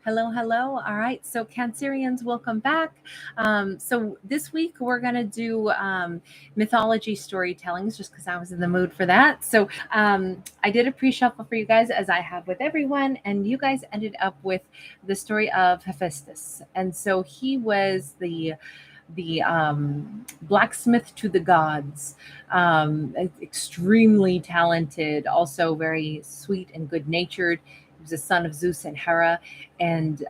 Hello, hello. All right. So, Cancerians, welcome back. So, this week we're going to do mythology storytellings just because I was in the mood for that. So, I did a pre shuffle for you guys as I have with everyone, and you guys ended up with the story of Hephaestus. And so, he was the blacksmith to the gods, extremely talented, also very sweet and good natured. He was a son of Zeus and Hera, and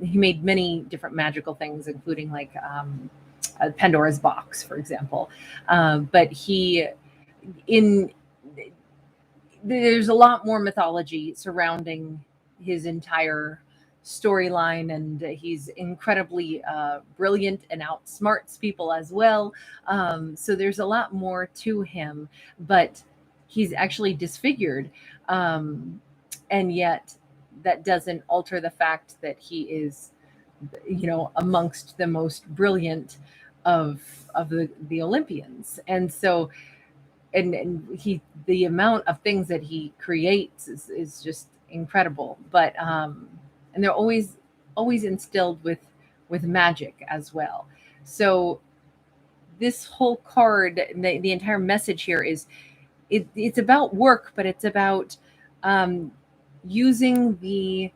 he made many different magical things, including like Pandora's box, for example. But he in there's a lot more mythology surrounding his entire storyline, and he's incredibly brilliant and outsmarts people as well. So there's a lot more to him, but he's actually disfigured, and yet that doesn't alter the fact that he is, amongst the most brilliant of the Olympians. And so and he the amount of things that he creates is just incredible, but and they're always instilled with magic as well. So this whole card, the entire message here is it's about work, but it's about um, using the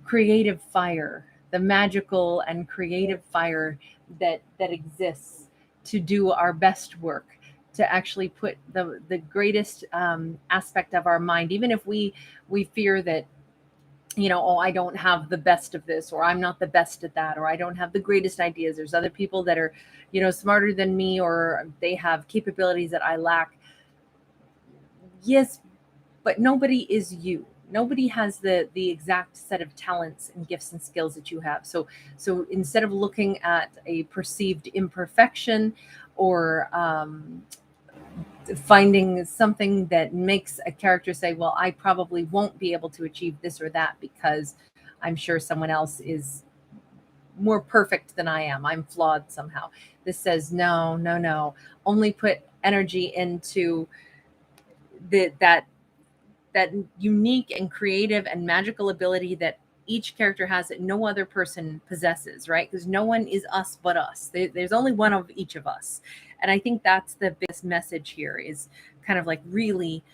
creative fire, the magical and creative fire that exists to do our best work, to actually put the greatest aspect of our mind, even if we fear that, oh, I don't have the best of this, or I'm not the best at that, or I don't have the greatest ideas. There's other people that are, smarter than me, or they have capabilities that I lack. Yes, but nobody is you. Nobody has the exact set of talents and gifts and skills that you have. So instead of looking at a perceived imperfection, or finding something that makes a character say, well, I probably won't be able to achieve this or that because I'm sure someone else is more perfect than I am, I'm flawed somehow. This says no, no, no. Only put energy into that unique and creative and magical ability that each character has that no other person possesses, right? Because no one is us but us. There's only one of each of us. And I think that's the biggest message here, is kind of like really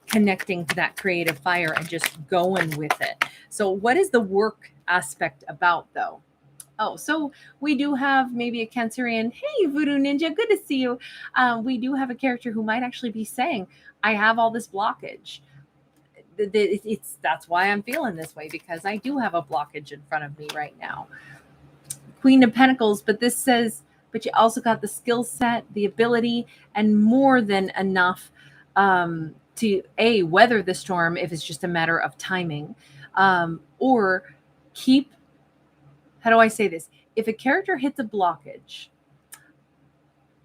connecting to that creative fire and just going with it. So what is the work aspect about, though? Oh, so we do have maybe a Cancerian. Hey, Voodoo Ninja, good to see you. We do have a character who might actually be saying, I have all this blockage. It's that's why I'm feeling this way, because I do have a blockage in front of me right now. Queen of Pentacles, but this says, but you also got the skill set, the ability, and more than enough to weather the storm if it's just a matter of timing, or keep. How do I say this? If a character hits a blockage,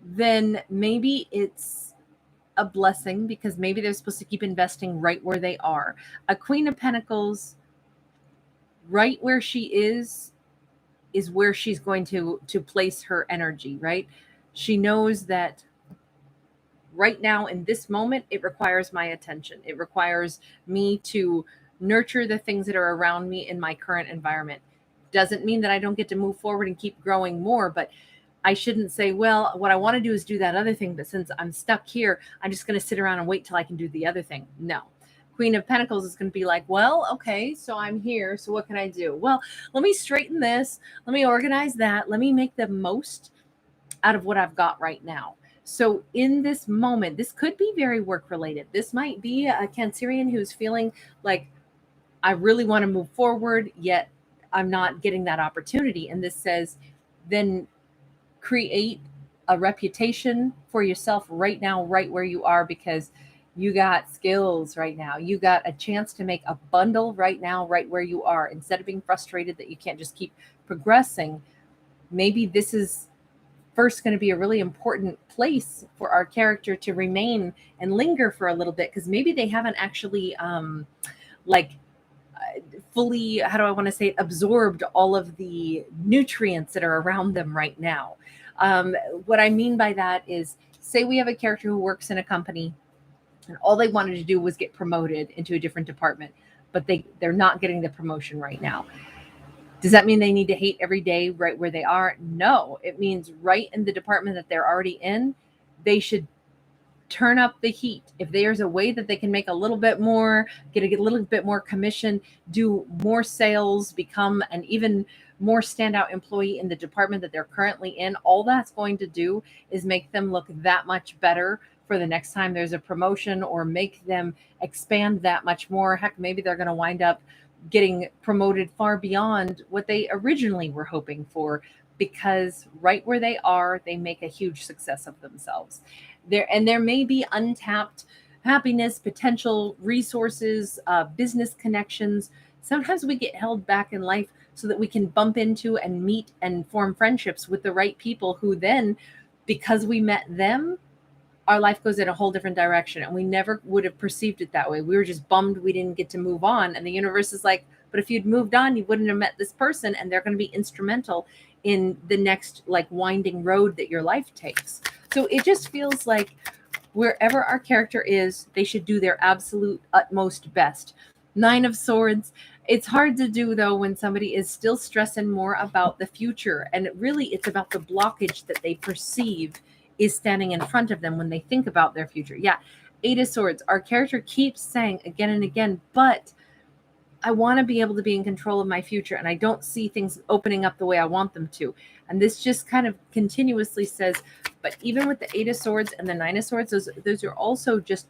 then maybe it's a blessing, because maybe they're supposed to keep investing right where they are. A Queen of Pentacles, right where she is where she's going to place her energy, right? She knows that right now in this moment, it requires my attention. It requires me to nurture the things that are around me in my current environment. Doesn't mean that I don't get to move forward and keep growing more, but I shouldn't say, well, what I want to do is do that other thing, but since I'm stuck here, I'm just going to sit around and wait till I can do the other thing. No. Queen of Pentacles is going to be like, well, okay, so I'm here. So what can I do? Well, let me straighten this. Let me organize that. Let me make the most out of what I've got right now. So in this moment, this could be very work related. This might be a Cancerian who's feeling like, I really want to move forward, yet I'm not getting that opportunity. And this says, then create a reputation for yourself right now, right where you are, because you got skills right now. You got a chance to make a bundle right now, right where you are. Instead of being frustrated that you can't just keep progressing, maybe this is first going to be a really important place for our character to remain and linger for a little bit, because maybe they haven't actually like fully, how do I want to say it, absorbed all of the nutrients that are around them right now. What I mean by that is, say we have a character who works in a company and all they wanted to do was get promoted into a different department, but they're not getting the promotion right now. Does that mean they need to hate every day right where they are? No, it means right in the department that they're already in, they should turn up the heat. If there's a way that they can make a little bit more, get a little bit more commission, do more sales, become an even more standout employee in the department that they're currently in, all that's going to do is make them look that much better for the next time there's a promotion, or make them expand that much more. Heck, maybe they're going to wind up getting promoted far beyond what they originally were hoping for, because right where they are, they make a huge success of themselves. There may be untapped happiness, potential, resources, business connections. Sometimes we get held back in life so that we can bump into and meet and form friendships with the right people, who then, because we met them, our life goes in a whole different direction, and we never would have perceived it that way. We were just bummed we didn't get to move on, and the universe is like, but if you'd moved on, you wouldn't have met this person, and they're going to be instrumental in the next like winding road that your life takes. So it just feels like wherever our character is, they should do their absolute utmost best. Nine of Swords. It's hard to do though when somebody is still stressing more about the future, and it's about the blockage that they perceive is standing in front of them when they think about their future. Yeah, Eight of Swords. Our character keeps saying again and again, but I want to be able to be in control of my future, and I don't see things opening up the way I want them to. And this just kind of continuously says, but even with the Eight of Swords and the Nine of Swords, those are also just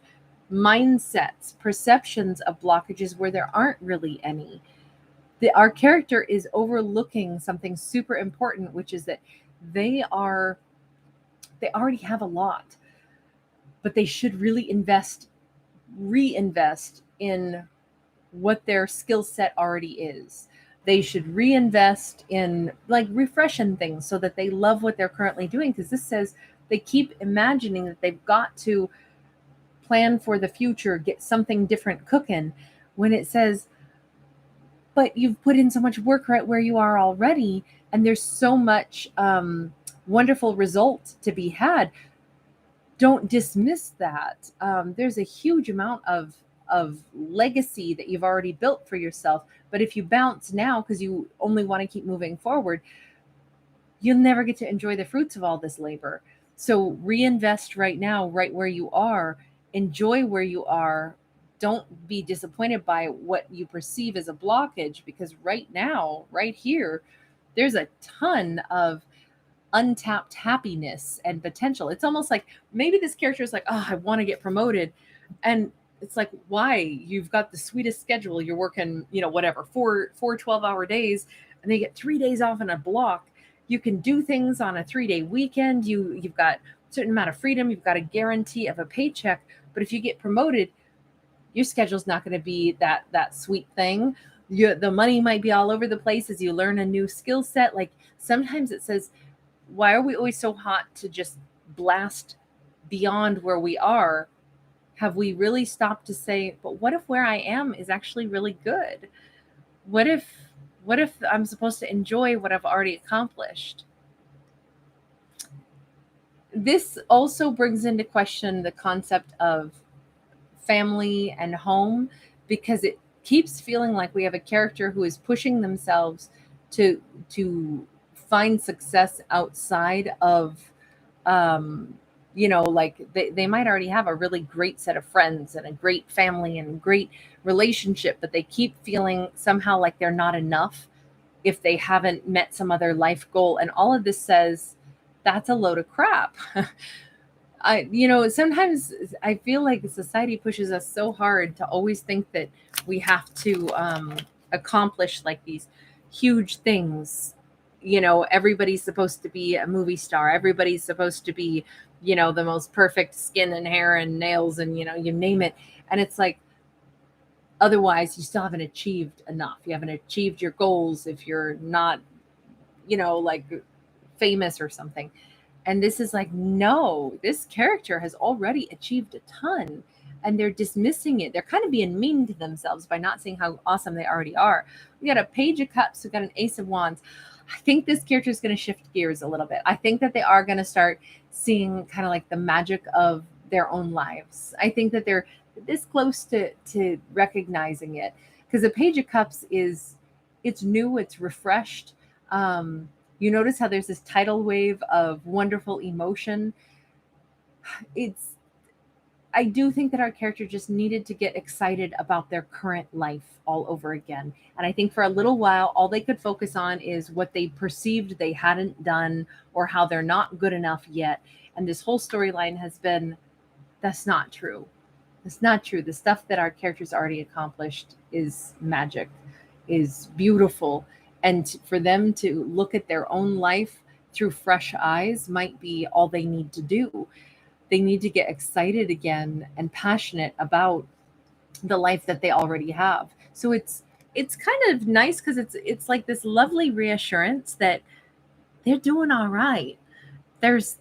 mindsets, perceptions of blockages where there aren't really any. Our character is overlooking something super important, which is that they already have a lot, but they should really reinvest in what their skill set already is. They should reinvest in like refreshing things so that they love what they're currently doing. Because this says they keep imagining that they've got to plan for the future, get something different cooking, when it says, but you've put in so much work right where you are already, and there's so much wonderful result to be had. Don't dismiss that. There's a huge amount of legacy that you've already built for yourself. But if you bounce now because you only want to keep moving forward, you'll never get to enjoy the fruits of all this labor. So reinvest right now, right where you are. Enjoy where you are. Don't be disappointed by what you perceive as a blockage, because right now, right here, there's a ton of untapped happiness and potential. It's almost like maybe this character is like, oh, I want to get promoted. And it's like, why? You've got the sweetest schedule. You're working, whatever, four 12-hour days, and they get 3 days off in a block. You can do things on a 3-day weekend. You've got a certain amount of freedom. You've got a guarantee of a paycheck. But if you get promoted, your schedule's not going to be that sweet thing. The money might be all over the place as you learn a new skill set. Like sometimes it says, why are we always so hot to just blast beyond where we are? Have we really stopped to say, but what if where I am is actually really good? What if I'm supposed to enjoy what I've already accomplished? This also brings into question the concept of family and home, because it keeps feeling like we have a character who is pushing themselves to find success outside of like they might already have a really great set of friends and a great family and great relationship, but they keep feeling somehow like they're not enough if they haven't met some other life goal. And all of this says that's a load of crap. Sometimes I feel like society pushes us so hard to always think that we have to accomplish like these huge things. Everybody's supposed to be a movie star. Everybody's supposed to be, the most perfect skin and hair and nails and, you name it. And it's like, otherwise you still haven't achieved enough. You haven't achieved your goals if you're not, like famous or something. And this is like, no, this character has already achieved a ton, and they're dismissing it. They're kind of being mean to themselves by not seeing how awesome they already are. We got a Page of Cups. We got an Ace of Wands. I think this character is going to shift gears a little bit. I think that they are going to start seeing kind of like the magic of their own lives. I think that they're this close to recognizing it, because the Page of Cups is It's new, it's refreshed. You notice how there's this tidal wave of wonderful emotion. It's I do think that our character just needed to get excited about their current life all over again. And I think for a little while, all they could focus on is what they perceived they hadn't done or how they're not good enough yet. And this whole storyline has been that's not true. It's not true. The stuff that our characters already accomplished is magic, is beautiful. And for them to look at their own life through fresh eyes might be all they need to do. They need to get excited again and passionate about the life that they already have. So it's kind of nice because it's like this lovely reassurance that they're doing all right. There's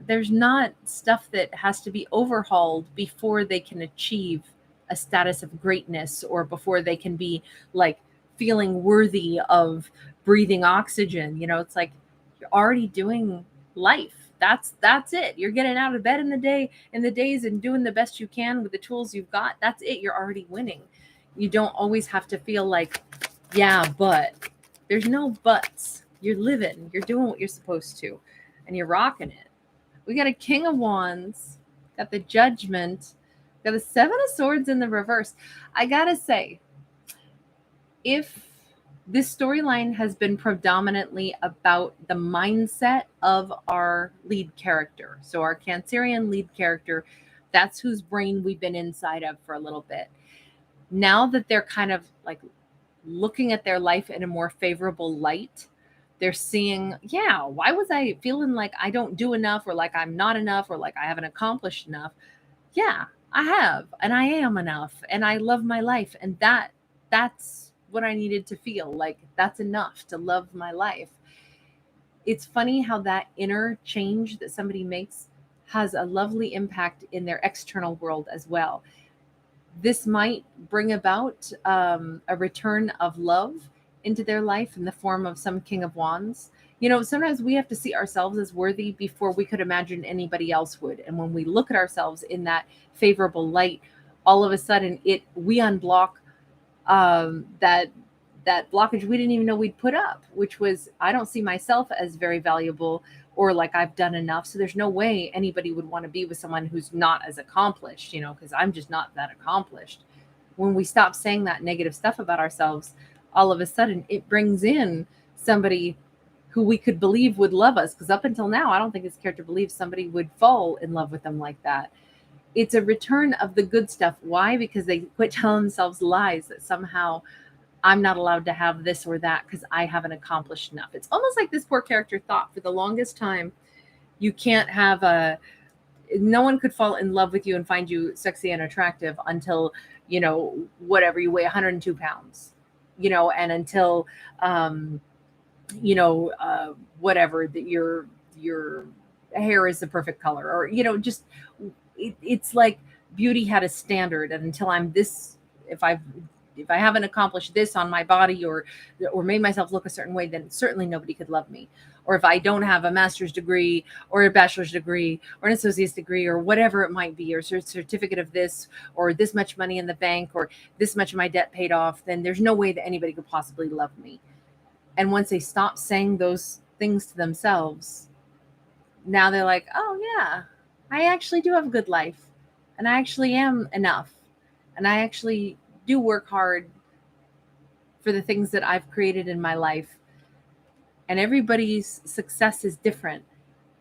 there's not stuff that has to be overhauled before they can achieve a status of greatness or before they can be like feeling worthy of breathing oxygen. It's like you're already doing life. That's it. You're getting out of bed in the days and doing the best you can with the tools you've got. That's it. You're already winning. You don't always have to feel like, yeah, but there's no buts. You're living. You're doing what you're supposed to, and you're rocking it. We got a King of Wands, got the Judgment, got the Seven of Swords in the reverse. I gotta say, if this storyline has been predominantly about the mindset of our lead character, so our Cancerian lead character, that's whose brain we've been inside of for a little bit. Now that they're kind of like looking at their life in a more favorable light, they're seeing, yeah, why was I feeling like I don't do enough or like I'm not enough or like I haven't accomplished enough? Yeah, I have, and I am enough, and I love my life. And that's what I needed to feel like. That's enough to love my life. It's funny how that inner change that somebody makes has a lovely impact in their external world as well. This might bring about a return of love into their life in the form of some King of Wands. Sometimes we have to see ourselves as worthy before we could imagine anybody else would. And when we look at ourselves in that favorable light, all of a sudden we unblock that blockage we didn't even know we'd put up, which was, I don't see myself as very valuable or like I've done enough. So there's no way anybody would want to be with someone who's not as accomplished, because I'm just not that accomplished. When we stop saying that negative stuff about ourselves, all of a sudden it brings in somebody who we could believe would love us. Because up until now, I don't think this character believes somebody would fall in love with them like that. It's a return of the good stuff. Why? Because they quit telling themselves lies that somehow I'm not allowed to have this or that because I haven't accomplished enough. It's almost like this poor character thought for the longest time, you can't have no one could fall in love with you and find you sexy and attractive until, whatever, you weigh 102 pounds, and until, whatever, that your hair is the perfect color, or, just, it's like beauty had a standard. And until I'm this, if I haven't accomplished this on my body or made myself look a certain way, then certainly nobody could love me. Or if I don't have a master's degree or a bachelor's degree or an associate's degree or whatever it might be, or certificate of this, or this much money in the bank, or this much of my debt paid off, then there's no way that anybody could possibly love me. And once they stop saying those things to themselves, now they're like, oh yeah, I actually do have a good life, and I actually am enough, and I actually do work hard for the things that I've created in my life. And everybody's success is different.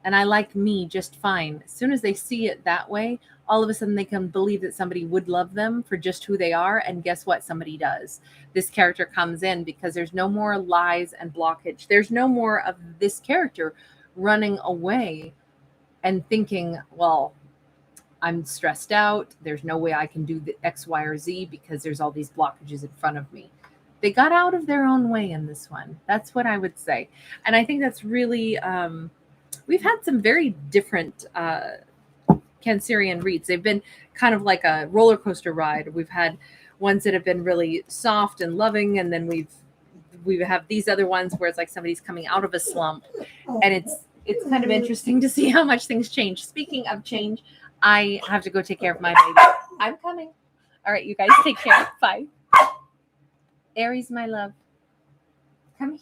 And I like me just fine. As soon as they see it that way, all of a sudden they can believe that somebody would love them for just who they are. And guess what? Somebody does. This character comes in because there's no more lies and blockage. There's no more of this character running away and thinking, well, I'm stressed out. There's no way I can do the X, Y, or Z because there's all these blockages in front of me. They got out of their own way in this one. That's what I would say. And I think that's really, we've had some very different Cancerian reads. They've been kind of like a roller coaster ride. We've had ones that have been really soft and loving. And then we have these other ones where it's like somebody's coming out of a slump. And it's kind of interesting to see how much things change. Speaking of change, I have to go take care of my baby. I'm coming. All right, you guys take care. Bye. Aries, my love. Come here.